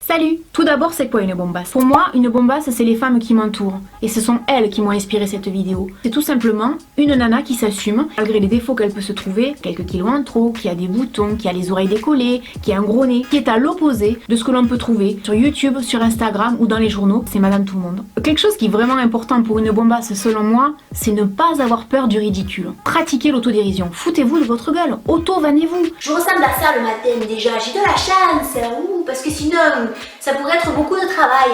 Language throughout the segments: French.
Salut! Tout d'abord, c'est quoi une bombasse? Pour moi, une bombasse, c'est les femmes qui m'entourent. Et ce sont elles qui m'ont inspiré cette vidéo. C'est tout simplement une nana qui s'assume, malgré les défauts qu'elle peut se trouver, quelques kilos en trop, qui a des boutons, qui a les oreilles décollées, qui a un gros nez, qui est à l'opposé de ce que l'on peut trouver sur YouTube, sur Instagram ou dans les journaux. C'est Madame Tout le Monde. Quelque chose qui est vraiment important pour une bombasse, selon moi, c'est ne pas avoir peur du ridicule. Pratiquez l'autodérision. Foutez-vous de votre gueule. Auto-vannez-vous. Je ressemble à ça le matin déjà. J'ai de la chance. Parce que sinon, ça pourrait être beaucoup de travail.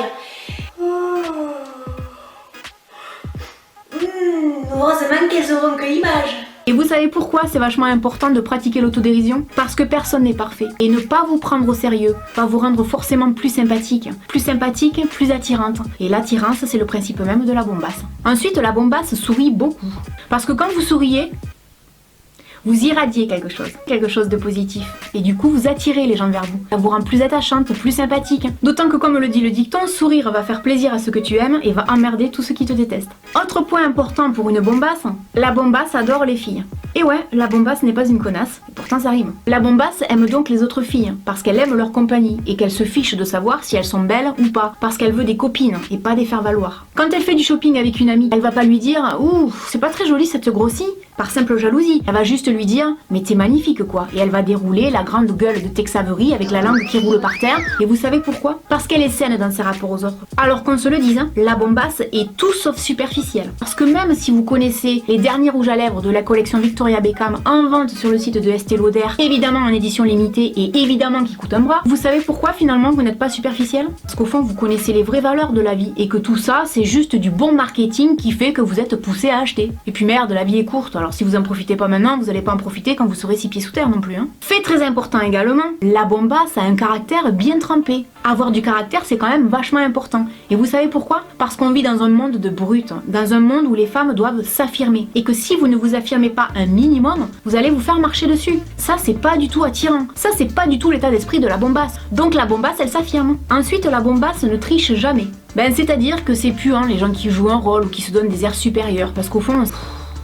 Heureusement qu'elles auront que l'image. Et vous savez pourquoi c'est vachement important de pratiquer l'autodérision? Parce que personne n'est parfait. Et ne pas vous prendre au sérieux va vous rendre forcément plus sympathique. Plus sympathique, plus attirante. Et l'attirance, c'est le principe même de la bombasse. Ensuite, la bombasse sourit beaucoup. Parce que quand vous souriez, vous irradiez quelque chose de positif. Et du coup, vous attirez les gens vers vous. Ça vous rend plus attachante, plus sympathique. D'autant que, comme le dit le dicton, sourire va faire plaisir à ceux que tu aimes et va emmerder tous ceux qui te détestent. Autre point important pour une bombasse, la bombasse adore les filles. Et ouais, la bombasse n'est pas une connasse, et pourtant ça rime. La bombasse aime donc les autres filles, parce qu'elle aime leur compagnie, et qu'elle se fiche de savoir si elles sont belles ou pas, parce qu'elle veut des copines, et pas des faire-valoir. Quand elle fait du shopping avec une amie, elle va pas lui dire « Ouh, c'est pas très joli cette grossie », par simple jalousie. Elle va juste lui dire « Mais t'es magnifique quoi », et elle va dérouler la grande gueule de Tex Avery avec la langue qui roule par terre, et vous savez pourquoi? Parce qu'elle est saine dans ses rapports aux autres. Alors qu'on se le dise, la bombasse est tout sauf superficielle. Parce que même si vous connaissez les derniers rouges à lèvres de la collection Victoria Beckham en vente sur le site de Estée Lauder, évidemment en édition limitée et évidemment qui coûte un bras, vous savez pourquoi finalement vous n'êtes pas superficiel? Parce qu'au fond vous connaissez les vraies valeurs de la vie et que tout ça c'est juste du bon marketing qui fait que vous êtes poussé à acheter. Et puis merde, la vie est courte, alors si vous en profitez pas maintenant, vous allez pas en profiter quand vous serez 6 pieds sous terre non plus. Fait très important également, la bombasse a un caractère bien trempé. Avoir du caractère c'est quand même vachement important. Et vous savez pourquoi? Parce qu'on vit dans un monde de brutes, dans un monde où les femmes doivent s'affirmer. Et que si vous ne vous affirmez pas un minimum, vous allez vous faire marcher dessus. Ça c'est pas du tout attirant. Ça c'est pas du tout l'état d'esprit de la bombasse. Donc la bombasse elle s'affirme. Ensuite la bombasse ne triche jamais. C'est-à-dire que c'est puant les gens qui jouent un rôle ou qui se donnent des airs supérieurs. Parce qu'au fond,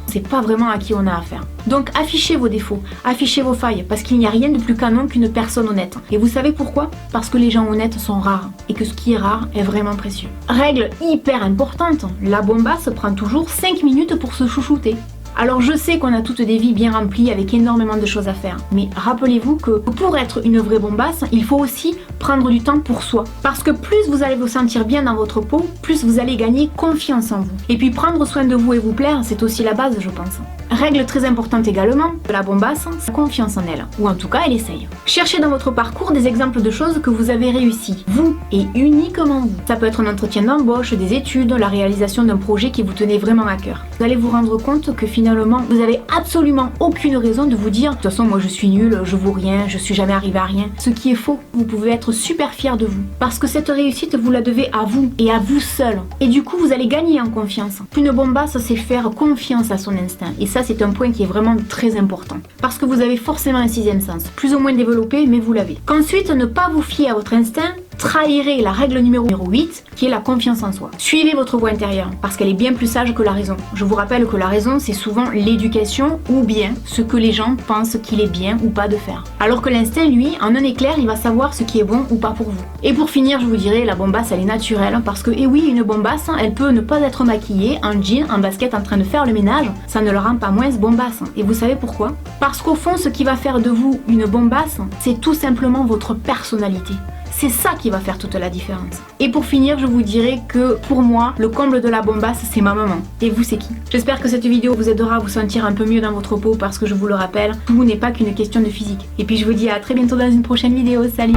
c'est pas vraiment à qui on a affaire. Donc affichez vos défauts, affichez vos failles, parce qu'il n'y a rien de plus canon qu'une personne honnête. Et vous savez pourquoi? Parce que les gens honnêtes sont rares, et que ce qui est rare est vraiment précieux. Règle hyper importante, la bombasse prend toujours 5 minutes pour se chouchouter. Alors je sais qu'on a toutes des vies bien remplies avec énormément de choses à faire, mais rappelez-vous que pour être une vraie bombasse, il faut aussi prendre du temps pour soi. Parce que plus vous allez vous sentir bien dans votre peau, plus vous allez gagner confiance en vous. Et puis prendre soin de vous et vous plaire, c'est aussi la base je pense. Règle très importante également, de la bombasse, c'est confiance en elle, ou en tout cas elle essaye. Cherchez dans votre parcours des exemples de choses que vous avez réussi, vous et uniquement vous. Ça peut être un entretien d'embauche, des études, la réalisation d'un projet qui vous tenait vraiment à cœur. Vous allez vous rendre compte que finalement, vous avez absolument aucune raison de vous dire « De toute façon, moi je suis nulle, je vaux rien, je suis jamais arrivé à rien ». Ce qui est faux, vous pouvez être super fier de vous. Parce que cette réussite, vous la devez à vous et à vous seul. Et du coup, vous allez gagner en confiance. Une bombasse, c'est faire confiance à son instinct. Et ça, c'est un point qui est vraiment très important. Parce que vous avez forcément un sixième sens. Plus ou moins développé, mais vous l'avez. Qu'ensuite, ne pas vous fier à votre instinct, trahirez la règle numéro 8, qui est la confiance en soi. Suivez votre voix intérieure, parce qu'elle est bien plus sage que la raison. Je vous rappelle que la raison, c'est souvent l'éducation ou bien ce que les gens pensent qu'il est bien ou pas de faire. Alors que l'instinct, lui, en un éclair, il va savoir ce qui est bon ou pas pour vous. Et pour finir, je vous dirais, la bombasse, elle est naturelle, parce que, et oui, une bombasse, elle peut ne pas être maquillée, en jean, en basket, en train de faire le ménage, ça ne le rend pas moins bombasse. Et vous savez pourquoi? Parce qu'au fond, ce qui va faire de vous une bombasse, c'est tout simplement votre personnalité. C'est ça qui va faire toute la différence. Et pour finir, je vous dirais que pour moi, le comble de la bombasse, c'est ma maman. Et vous, c'est qui? J'espère que cette vidéo vous aidera à vous sentir un peu mieux dans votre peau parce que je vous le rappelle, tout n'est pas qu'une question de physique. Et puis je vous dis à très bientôt dans une prochaine vidéo. Salut!